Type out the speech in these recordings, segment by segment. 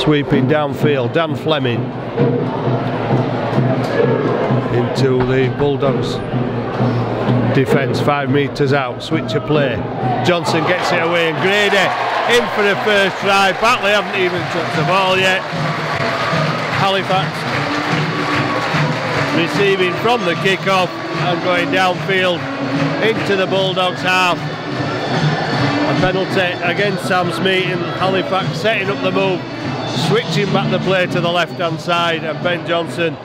Sweeping downfield, Dan Fleming into the Bulldogs defence, 5 metres out, switch of play. Johnson gets it away and Grady in for the first try. Batley haven't even touched the ball yet. Halifax receiving from the kick-off and going downfield into the Bulldogs half. A penalty against Sam Smeaton. Halifax setting up the move, switching back the play to the left-hand side, and Ben Johnson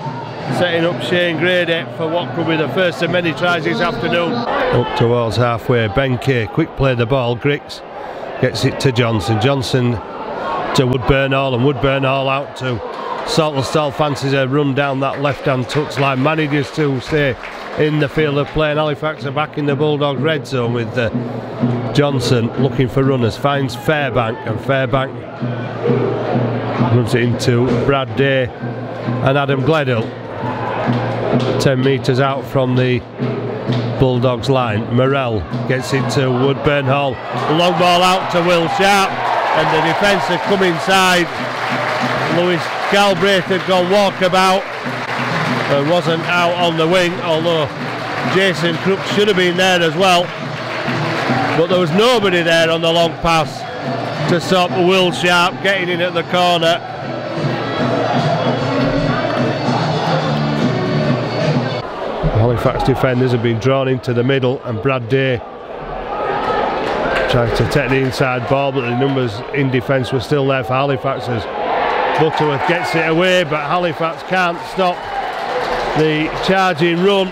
setting up Shane Grady for what could be the first of many tries this afternoon. Up towards halfway, Ben Kay, quick play the ball, Griggs gets it to Johnson, Johnson to Woodburn Hall, and Woodburn Hall out to Saltonstall. Fancies a run down that left-hand touchline, manages to stay in the field of play, and Halifax are back in the Bulldogs red zone with Johnson looking for runners, finds Fairbank, and Fairbank runs it into Brad Day and Adam Gledhill. 10 metres out from the Bulldogs line. Morrell gets it to Woodburn Hall, long ball out to Will Sharp, and the defence have come inside. Lewis Galbraith had gone walkabout and wasn't out on the wing, although Jason Crooks should have been there as well, but there was nobody there on the long pass to stop Will Sharp getting in at the corner. Halifax defenders have been drawn into the middle, and Brad Day trying to take the inside ball, but the numbers in defence were still there for Halifax's. Butterworth gets it away, but Halifax can't stop the charging run.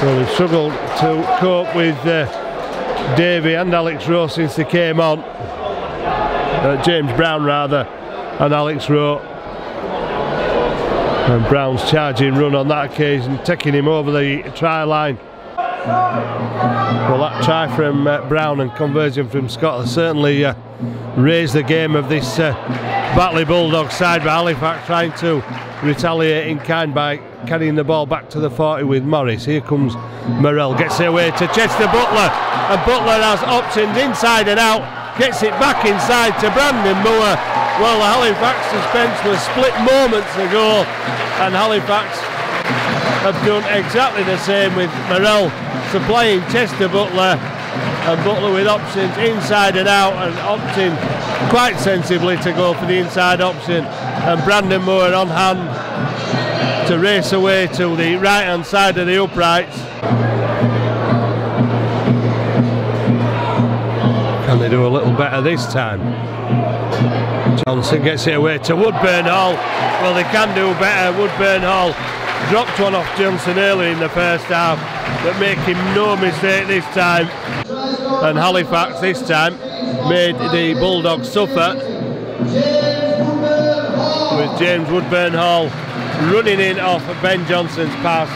Well, they've struggled to cope with Davey and Alex Rowe since they came on. James Brown rather, and Alex Rowe. And Brown's charging run on that occasion, taking him over the try line. Well, that try from Brown and conversion from Scott has certainly raised the game of this Batley Bulldogs side, but Halifax trying to retaliate in kind by carrying the ball back to the 40 with Morris. Here comes Morrell, gets it away to Chester Butler, and Butler has options inside and out, gets it back inside to Brandon Moore. Well, the Halifax suspense was split moments ago, and Halifax have done exactly the same with Morrell supplying Chester Butler, and Butler with options inside and out, and opting quite sensibly to go for the inside option, and Brandon Moore on hand to race away to the right hand side of the uprights. Can they do a little better this time? Johnson gets it away to Woodburn Hall. Well, they can do better. Woodburn Hall dropped one off Johnson early in the first half, but making no mistake this time. And Halifax this time made the Bulldogs suffer, with James Woodburn Hall running in off Ben Johnson's pass,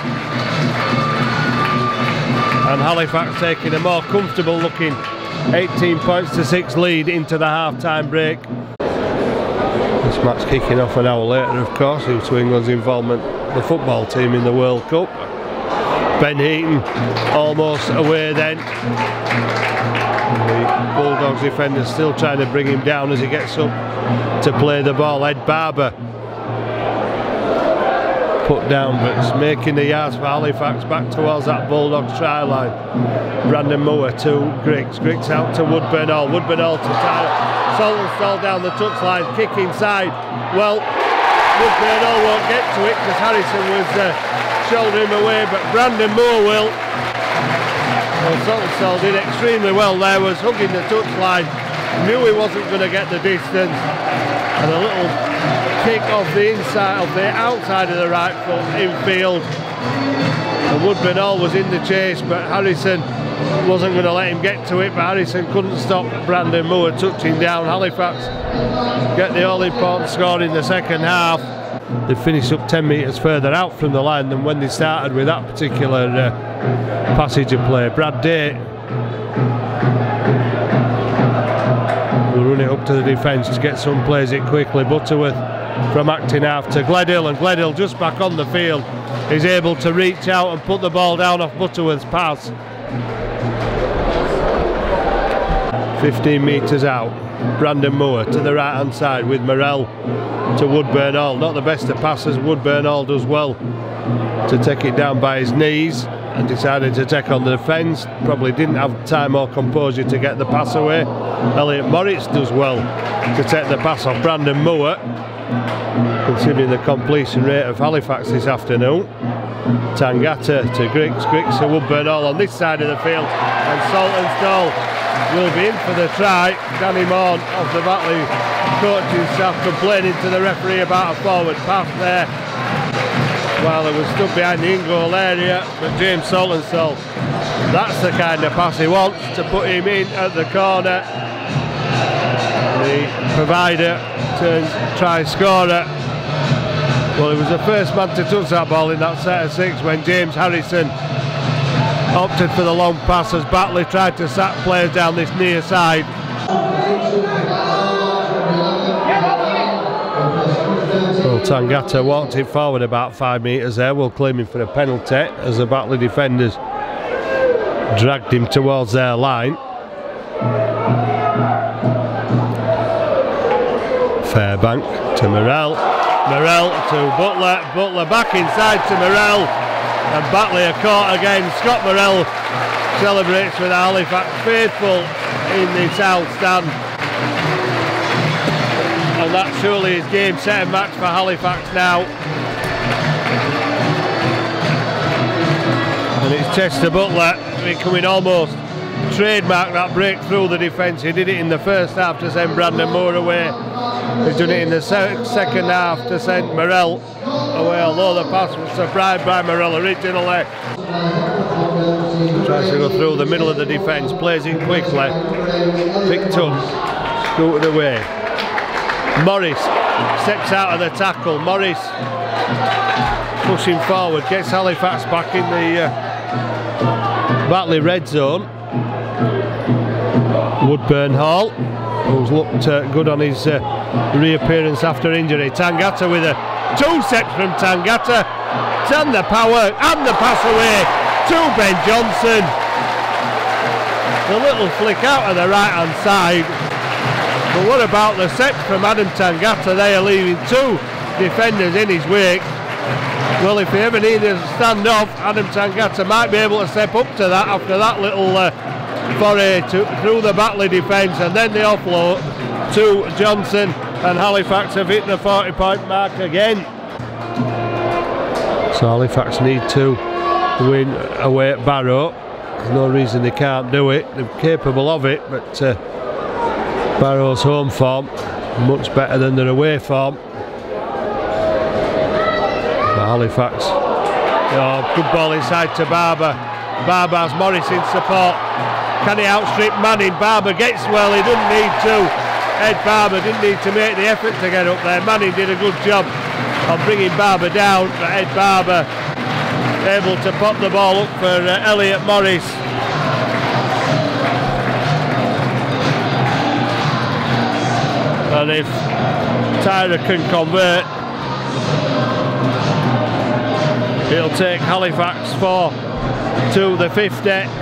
and Halifax taking a more comfortable looking 18 points to 6 lead into the half-time break. This match kicking off an hour later, of course, due to England's involvement in the football team in the World Cup. Ben Heaton almost away then. The Bulldogs defenders still trying to bring him down as he gets up to play the ball. Ed Barber put down, but it's making the yards for Halifax back towards that Bulldogs try line. Brandon Moore to Griggs, Griggs out to Woodburn Hall, Woodburn Hall to Tyler Saltonstall down the touchline, kick inside. Well, Woodburn Hall won't get to it because Harrison was shouldering him away, but Brandon Moore will. Well, Saltonstall did extremely well there, was hugging the touchline, knew he wasn't going to get the distance, and a little kick off the inside, of the outside of the right foot infield. And Woodburn Hall was in the chase, but Harrison wasn't going to let him get to it, but Harrison couldn't stop Brandon Moore touching down. Halifax get the all-important score in the second half. They finished up 10 metres further out from the line than when they started with that particular passage of play. Brad Day will run it up to the defence to get some plays it quickly. Butterworth from acting half to Gledhill, and Gledhill just back on the field is able to reach out and put the ball down off Butterworth's pass. 15 metres out. Brandon Moore to the right hand side with Morrell to Woodburn Hall. Not the best of passes. Woodburn Hall does well to take it down by his knees and decided to take on the defence. Probably didn't have time or composure to get the pass away. Elliot Moritz does well to take the pass off Brandon Moore, considering the completion rate of Halifax this afternoon. Tangata to Griggs to Woodburn Hall on this side of the field, and Saltonstall will be in for the try. Danny Morn of the Batley coaching staff complaining to the referee about a forward pass there while he was stood behind the in-goal area, but James Saltonstall, that's the kind of pass he wants, to put him in at the corner. The provider turns try scorer. Well, he was the first man to touch that ball in that set of 6 when James Harrison opted for the long pass as Batley tried to sack players down this near side. Well, Tangata walked it forward about 5 metres there. We'll claim him for a penalty as the Batley defenders dragged him towards their line. Fairbank to Morrell. Morrell to Butler. Butler back inside to Morrell. And Batley are caught again. Scott Morrell celebrates with the Halifax faithful in the south stand. And that surely is game, set and match for Halifax now. And it's Chester Butler becoming almost trademark that break through the defence. He did it in the first half to send Brandon Moore away. He's done it in the second half to send Morrell away, although the pass was surprised by Morrell originally. Tries to go through the middle of the defence, plays in quickly, picked up, scooted away. Morris steps out of the tackle. Morris pushing forward, gets Halifax back in the Batley red zone. Woodburn Hall, who's looked good on his reappearance after injury. Tangata with a 2 steps from Tangata, and the power and the pass away to Ben Johnson. The little flick out of the right hand side. But what about the set from Adam Tangata? They are leaving 2 defenders in his wake. Well, if he ever needed to stand off, Adam Tangata might be able to step up to that after that little foray through the Batley defence, and then the offload to Johnson, and Halifax have hit the 40-point mark again. So Halifax need to win away at Barrow. There's no reason they can't do it. They're capable of it, but Barrow's home form much better than their away form. But Halifax, good ball inside to Barber. Barber has Morris in support. Can he outstrip Manning? Barber gets, well, he doesn't need to. Ed Barber didn't need to make the effort to get up there. Manning did a good job of bringing Barber down, but Ed Barber able to pop the ball up for Elliot Morris. And if Tyra can convert, it'll take Halifax 4 to the 50.